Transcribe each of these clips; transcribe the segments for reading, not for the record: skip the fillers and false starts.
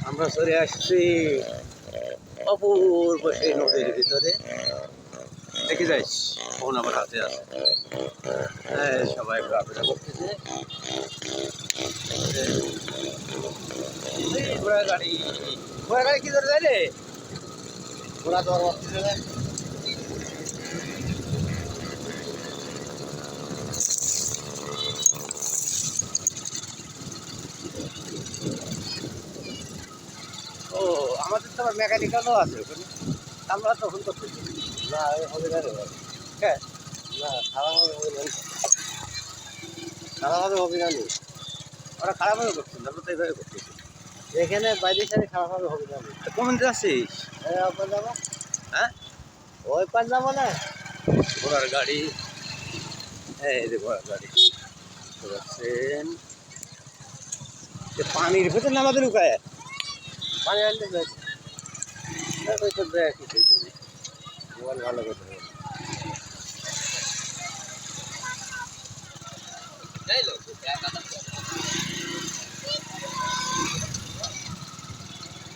আমরা চলে আসছি অপূর্ব সেই নদীর ভিতরে। দেখে যাইস ফোন আমার হাতে আছে। হ্যাঁ, সবাই ঘোরাফেরা করতেছে। ঘোড়া গাড়ি কি ধরে যায় রে? ঘোড়া তো আর বাড়তেছে না। ও, আমাদের তো আবার মেকানিক্যালও আছে ওখানে। আমরা তো ফোন করতেছি না, হবে না রে ভাই। হ্যাঁ, না খারাপভাবে হবে না, খারাপভাবে হবে না। ওরা খারাপভাবে করছেন, আমরা তো এইভাবে করতেছি। এখানে বাইরে সাইডে খারাপভাবে হবে না। কোন যাচ্ছিস? ওপার যাবো। হ্যাঁ, ওই পার যাবো না। ঘোড়ার গাড়ি, এই যে ঘোড়ার গাড়ি যাচ্ছেন। পানির ভেতর নামাতে লুকায় পানি আনতে মোবাইল ভালো করতে হবে।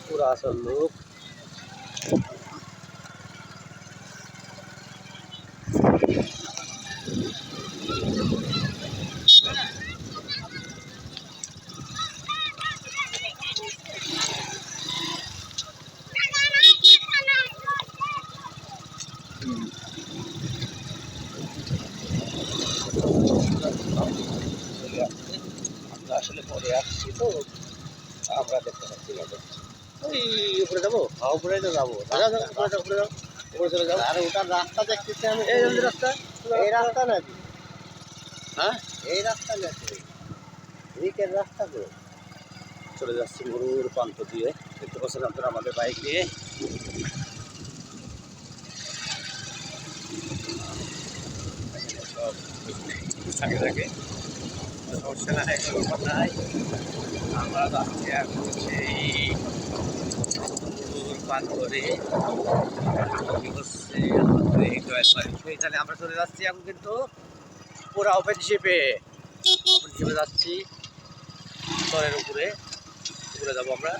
পুরা আসল লোক। আমরা আসলে পরে আসছি তো, আমরা দেখতে পাচ্ছি না। ওই উপরে যাবো, উপরে তো যাবো, উপরে যাও, উপরে চলে যাও। আর ওটার রাস্তা দেখতেছি আমি, এই রাস্তা, এই রাস্তা নাকি? হ্যাঁ, এই রাস্তা নাকি? রিকের রাস্তা তো চলে যাচ্ছি মরুর প্রান্ত দিয়ে। দেখতে পাচ্ছেন আপনারা আমাদের বাইক নিয়ে। থাকে থাকে সমস্যা নাই, কোনো ব্যাপার নাই। আমরা যাচ্ছি এখন সেই মরুর প্রান্তরে। হচ্ছে আমাদের এই জয়বাড়ি, সেইখানে আমরা চলে যাচ্ছি এখন কিন্তু পুরা ওপেন শিপে যাচ্ছি। স্তরের উপরে উপরে যাবো আমরা।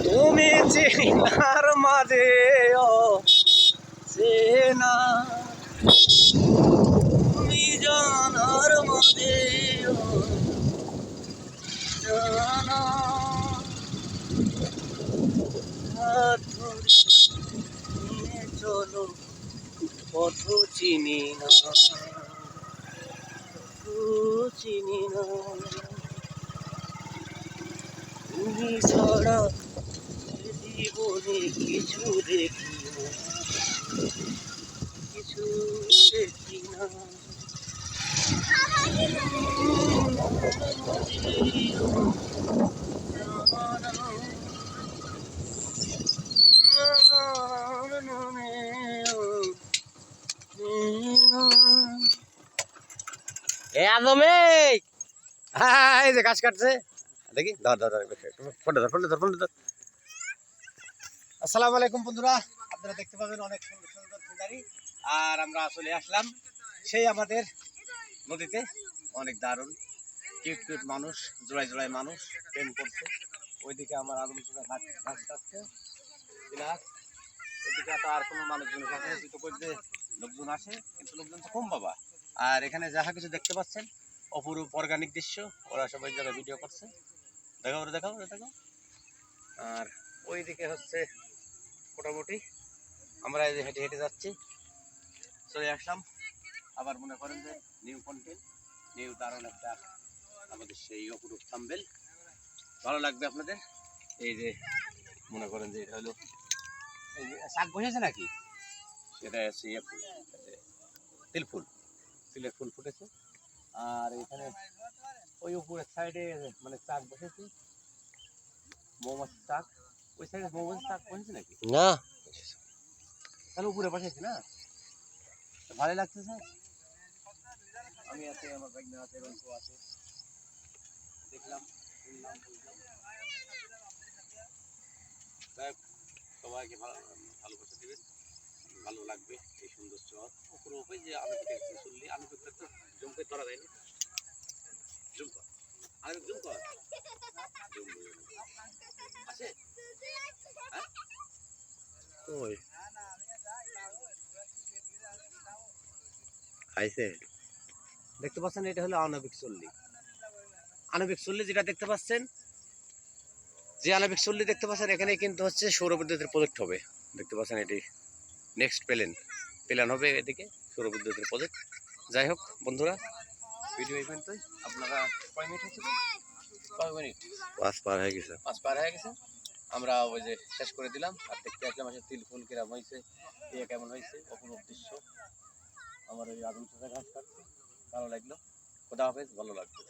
তুমি চেনার মাঝে চেনা, তুমি জানার মাঝে জানা, হাত ধরে নিয়ে চলো পথ চিনি না, চিনি না, তুমি ছাড়া জীবনে কিছু দেখি না, কিছু দেখি না। এই যে গাছ কাটছে, দেখি ধর ধর ধর ফোনটা ধর ফোনটা ধর ফোনটা ধর। আসসালামু আলাইকুম বন্ধুরা, আপনারা দেখতে পাবেন অনেক সুন্দর সুন্দর সিনারি। আর আমরা আসলে আসলাম সেই আমাদের নদীতে। অনেক দারুণ কিউট কিউট মানুষ, জোড়ায় জোড়ায় মানুষ প্রেম করছে। ওইদিকে আমার আদম ঘাট ঘাস কাটছে, এদিকে তো আর কোনো মানুষজন করতে লোকজন আসে, কিন্তু লোকজন তো কম বাবা। আর এখানে যাহা কিছু দেখতে পাচ্ছেন অপরূপ অর্গানিক দৃশ্য, ওরা সবাই জায়গায় ভিডিও করছে। দেখাও ওরা, দেখাও ওরা, দেখাও। আর ওইদিকে হচ্ছে মোটামুটি আমরা এই যে হেঁটে হেঁটে যাচ্ছি, চলে আসলাম আবার মনে করেন যে নিউ কন্টেন্ট, নিউ দারুণ একটা আমাদের সেই অপরূপ থাম্বেল। ভালো লাগবে আপনাদের। এই যে মনে করেন যে এটা হলো এই যে শাক বসেছে নাকি, সেটা হচ্ছে তিল ফুল, তিলের ফুল ফুটেছে। আর এখানে ওই উপরের সাইডে মানে চাক বসেছে, মৌমাছির চাক। ওই সাইডে মৌমাছির চাক বসেছে নাকি না, তাহলে উপরে বসেছে না, ভালো লাগতেছে। আমি আছে, আমার ভাগ্নে আছে, রঞ্জু আছে, দেখলাম শুনলাম বুঝলাম। সবাইকে ভালো ভালোবাসা দিবেন, ভালো লাগবে এই সুন্দর চর। উপরে ওই যে আনুবিকের চললি, আনুবিকটা তো জুম করে ধরা যায়নি, জুম কর, আনুবিক জুম কর, জুম আছে, হ্যাঁ ওই খাইছে। দেখতে পাচ্ছেন এটা হলো আণবিক চল্লি। আণবিক চল্লি যেটা দেখতে পাচ্ছেন, যে আণবিক চল্লি দেখতে পাচ্ছেন, এখানে কিন্তু হচ্ছে সৌর বিদ্যুতের প্রজেক্ট হবে। দেখতে পাচ্ছেন এটি নেক্সট প্ল্যান হবে এদিকে সৌর বিদ্যুতের প্রজেক্ট। যাই হোক বন্ধুরা, ভিডিও এই পর্যন্তই। আপনারা কয় মিনিট হয়েছিল? কয় মিনিট? 5 পার হয়ে গেছে। 5 পার হয়ে গেছে। আমরা ওই যে শেষ করে দিলাম আর দেখতে আসলাম আসলে তিল ফুল কিরম হয়েছে, ইয়ে কেমন হয়েছে, অপূর্ব দৃশ্য। আমার ওই আগুন ঘাস কাটছে, ভালো লাগলো। খোদা হাফেজ, ভালো লাগবে।